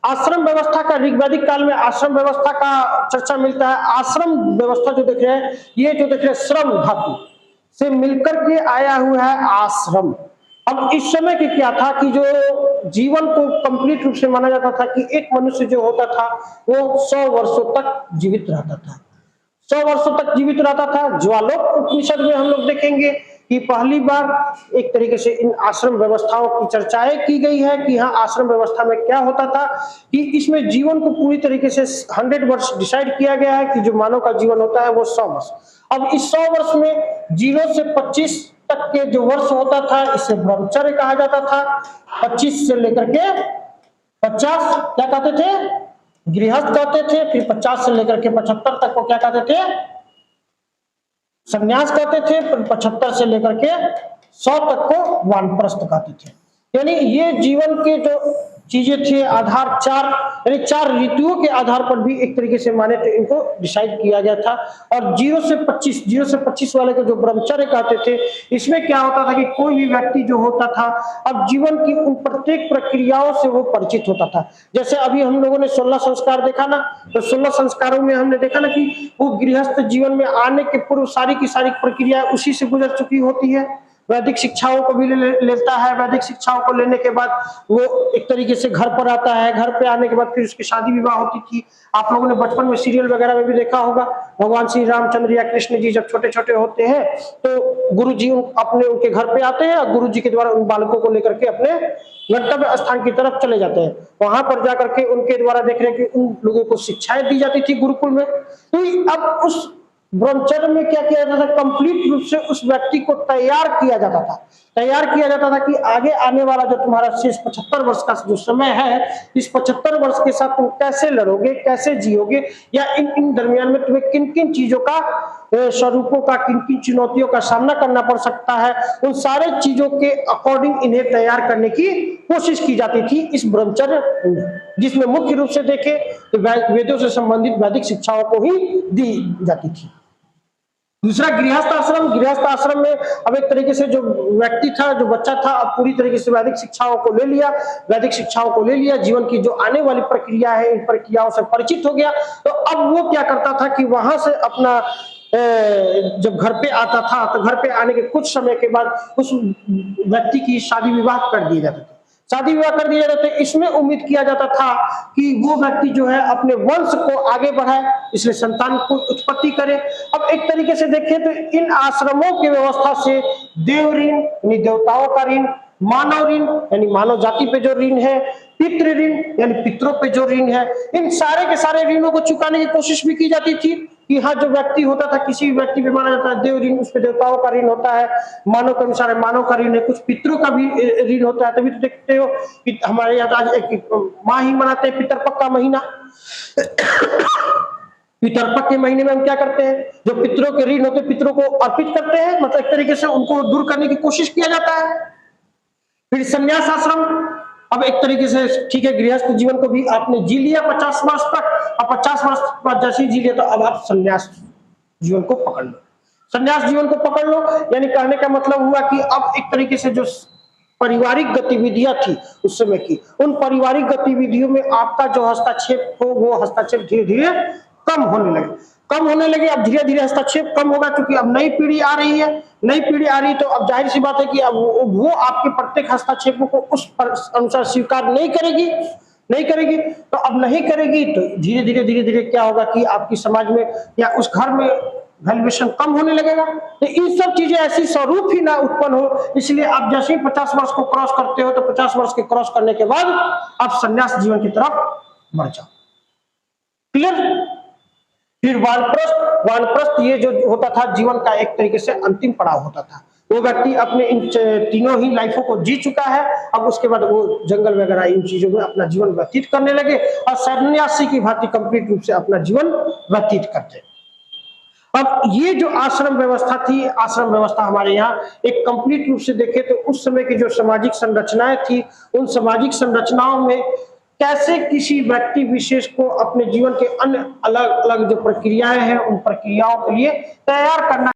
आश्रम व्यवस्था का ऋग्वैदिक काल में आश्रम व्यवस्था का चर्चा मिलता है। आश्रम व्यवस्था जो देख रहे हैं, ये जो देख रहे हैं श्रम धातु से मिलकर के आया हुआ है आश्रम। अब इस समय की क्या था कि जो जीवन को कंप्लीट रूप से माना जाता था कि एक मनुष्य जो होता था वो 100 वर्षों तक जीवित रहता था, 100 वर्षों तक जीवित रहता था। ज्वालोक उपनिषद में हम लोग देखेंगे कि पहली बार एक तरीके से इन आश्रम व्यवस्थाओं की चर्चाएं की गई है कि हाँ, आश्रम व्यवस्था में क्या होता था कि इसमें जीवन को पूरी तरीके से 100 वर्ष डिसाइड किया गया है कि जो मानव का जीवन होता है वो 100 वर्ष। अब इस 100 वर्ष में 0 से 25 तक के जो वर्ष होता था इसे ब्रह्मचर्य कहा जाता था। 25 से लेकर के 50 क्या कहते थे, गृहस्थ कहते थे। फिर 50 से लेकर के 75 तक को क्या कहते थे, संन्यास कहते थे। फिर 75 से लेकर के 100 तक को वानप्रस्थ कहते थे। यानी ये जीवन के जो चीजें थी आधार 4 यानी 4 ऋतुओं के आधार पर भी एक तरीके से माने तो इनको डिसाइड किया गया था। और 0 से 25 वाले को जो ब्रह्मचर्य कहते थे, इसमें क्या होता था कि कोई भी व्यक्ति जो होता था अब जीवन की उन प्रत्येक प्रक्रियाओं से वो परिचित होता था। जैसे अभी हम लोगों ने 16 संस्कार देखा ना, तो 16 संस्कारों में हमने देखा ना कि वो गृहस्थ जीवन में आने के पूर्व सारी की सारी प्रक्रिया उसी से गुजर चुकी होती है। वैदिक शिक्षाओं को भी लेता है। वैदिक शिक्षाओं को लेने के बाद वो एक तरीके से घर पर आता है। घर पे आने के बाद फिर उसकी शादी विवाह होती थी। आप लोगों ने बचपन में सीरियल वगैरह में भी देखा होगा, भगवान श्री रामचंद्र या कृष्ण जी जब छोटे छोटे होते हैं तो गुरु जी अपने उनके घर पे आते हैं और गुरु जी के द्वारा उन बालकों को लेकर के अपने गंतव्य स्थान की तरफ चले जाते हैं। वहां पर जाकर के उनके द्वारा देख रहे हैं कि उन लोगों को शिक्षाएं दी जाती थी गुरुकुल में। तो अब उस ब्रह्मचर्य में क्या किया जाता था, कंप्लीट रूप से उस व्यक्ति को तैयार किया जाता था। तैयार किया जाता था कि आगे आने वाला जो तुम्हारा शेष 75 वर्ष का जो समय है, इस 75 वर्ष के साथ तुम कैसे लड़ोगे, कैसे जियोगे, या इन दरमियान में तुम्हें किन किन चीजों का स्वरूपों का, किन किन चुनौतियों का सामना करना पड़ सकता है, उन सारे चीजों के अकॉर्डिंग इन्हें तैयार करने की कोशिश की जाती थी इस ब्रह्मचर्य, जिसमें मुख्य रूप से देखें तो वेदों से संबंधित वैदिक शिक्षाओं को ही दी जाती थी। दूसरा गृहस्थ आश्रम। गृहस्थ आश्रम में अब एक तरीके से जो व्यक्ति था, जो बच्चा था, अब पूरी तरीके से वैदिक शिक्षाओं को ले लिया। वैदिक शिक्षाओं को ले लिया, जीवन की जो आने वाली प्रक्रिया है इन प्रक्रियाओं से परिचित हो गया। तो अब वो क्या करता था कि वहां से अपना जब घर पे आता था तो घर पे आने के कुछ समय के बाद उस व्यक्ति की शादी विवाह कर दिए जाते थे। शादी विवाह कर दिया जाता है। इसमें उम्मीद किया जाता था कि वो व्यक्ति जो है अपने वंश को आगे बढ़ाए, इसलिए संतान को उत्पत्ति करे। अब एक तरीके से देखें तो इन आश्रमों की व्यवस्था से देव ऋण यानी देवताओं का ऋण, मानव ऋण यानी मानव जाति पे जो ऋण है, पितृ ऋण यानी पितरों पे जो ऋण है, इन सारे के सारे ऋणों को चुकाने की कोशिश भी की जाती थी। कि हाँ, जो व्यक्ति होता था किसी भी व्यक्ति पे माना जाता है देव ऋण, उस पे देवताओं का ऋण होता है, मानव के अनुसार मानव का ऋण है, कुछ पितरों का भी ऋण होता है। तभी तो देखते हो कि हमारे यहाँ आज एक माह ही मनाते हैं, पितरपक्ष का महीना। पितरपक्ष के महीने में हम क्या करते हैं, जो पितरों के ऋण होते पितरों को अर्पित करते हैं, मतलब एक तरीके से उनको दूर करने की कोशिश किया जाता है। फिर संन्यास आश्रम। अब एक तरीके से ठीक है, गृहस्थ जीवन को भी आपने जी लिया 50 वर्ष तक, अब 50 वर्ष बाद जैसे ही जी लिया तो अब आप संन्यास जीवन को पकड़ लो। संन्यास जीवन को पकड़ लो यानी कहने का मतलब हुआ कि अब एक तरीके से जो पारिवारिक गतिविधियां थी उस समय की, उन पारिवारिक गतिविधियों में आपका जो हस्तक्षेप हो वो हस्तक्षेप धीरे धीरे कम होने लगे। अब धीरे धीरे हस्तक्षेप कम होगा क्योंकि अब नई पीढ़ी आ रही है। नई पीढ़ी आ रही तो अब जाहिर सी बात है कि अब वो आपके प्रत्येक हस्तक्षेपों को उस अनुसार स्वीकार नहीं करेगी। तो अब नहीं करेगी तो धीरे धीरे क्या होगा कि आपकी समाज में या उस घर में वैल्यूएशन कम होने लगेगा। तो इन सब चीजें ऐसी स्वरूप ही ना उत्पन्न हो, इसलिए आप जैसे ही 50 वर्ष को क्रॉस करते हो तो 50 वर्ष के क्रॉस करने के बाद आप संन्यास जीवन की तरफ बढ़ जाओ। क्लियर? फिर वानप्रस्थ ये जो होता था जीवन का एक तरीके से अंतिम पड़ाव होता था। वो व्यक्ति अपने इन तीनों ही लाइफों को जी चुका है, अब उसके बाद वो जंगल वगैरह इन चीजों में अपना जीवन व्यतीत करने लगे और सन्यासी की भांति कंप्लीट रूप से अपना जीवन व्यतीत करते। अब ये जो आश्रम व्यवस्था थी, आश्रम व्यवस्था हमारे यहाँ एक कंप्लीट रूप से देखें तो उस समय की जो सामाजिक संरचनाएं थी, उन सामाजिक संरचनाओं में कैसे किसी व्यक्ति विशेष को अपने जीवन के अन्य अलग अलग जो प्रक्रियाएं हैं उन प्रक्रियाओं के लिए तैयार करना